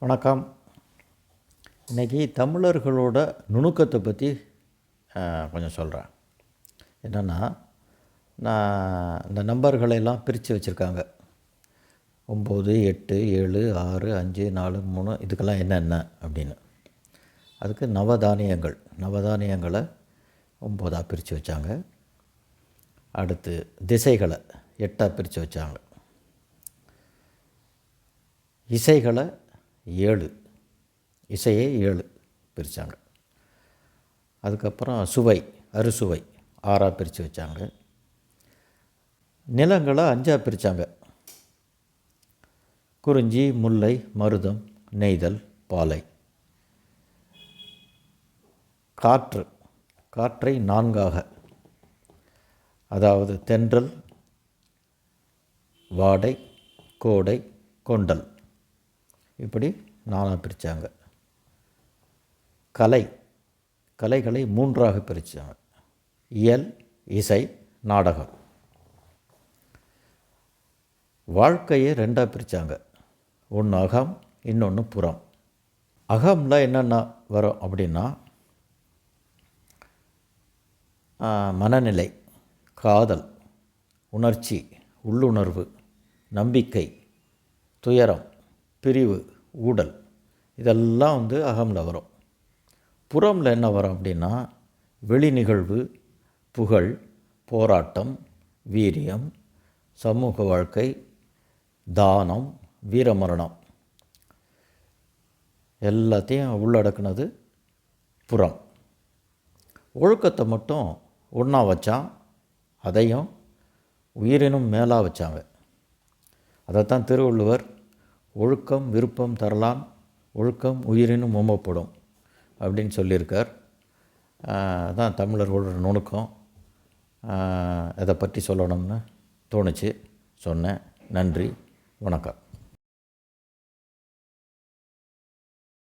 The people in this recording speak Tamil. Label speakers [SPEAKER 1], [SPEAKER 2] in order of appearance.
[SPEAKER 1] வணக்கம். இன்றைக்கி தமிழர்களோட நுணுக்கத்தை பற்றி கொஞ்சம் சொல்கிறேன். என்னென்னா, நான் இந்த நம்பர்களெல்லாம் பிரித்து வச்சுருக்காங்க. 9, 8, 7, 6, 5, 4, 3 இதுக்கெல்லாம் என்னென்ன அப்படின்னு. அதுக்கு நவதானியங்களை 9ஆக பிரித்து வச்சாங்க. அடுத்து திசைகளை 8ஆக பிரித்து வச்சாங்க. இசைகளை 7, இசையை 7 பிரித்தாங்க. அதுக்கப்புறம் அறுசுவை 6ஆக பிரித்து வச்சாங்க. நிலங்களை 5ஆக பிரித்தாங்க. குறிஞ்சி, முல்லை, மருதம், நெய்தல், பாலை. காற்றை 4ஆக, அதாவது தென்றல், வாடை, கோடை, கொண்டல், இப்படி 4ஆக பிரித்தாங்க. கலைகளை 3ஆக பிரித்தாங்க. இயல், இசை, நாடகம். வாழ்க்கையை 2ஆக பிரித்தாங்க. ஒன்று அகம், இன்னொன்று புறம். அகமில் என்னென்ன வரும் அப்படின்னா, மனநிலை, காதல், உணர்ச்சி, உள்ளுணர்வு, நம்பிக்கை, துயரம், பிரிவு, ஊடல், இதெல்லாம் அகமில் வரும். புறமில் என்ன வரும் அப்படின்னா, வெளி நிகழ்வு, புகழ், போராட்டம், வீரியம், சமூக வாழ்க்கை, தானம், வீரமரணம், எல்லாத்தையும் உள்ளடக்குனது புறம். ஒழுக்கத்தை மட்டும் ஒன்றா வச்சான், அதையும் உயிரினும் மேலாக வச்சாங்க. அதைத்தான் திருவள்ளுவர் ஒழுக்கம் விருப்பம் தரலான், ஒழுக்கம் உயிரினும் ஓம்பப்படும் அப்படின்னு சொல்லியிருக்கார். அதான் தமிழர்களோட நுணுக்கம். இதை பற்றி சொல்லணும்னு தோணுச்சு, சொன்னேன். நன்றி, வணக்கம்.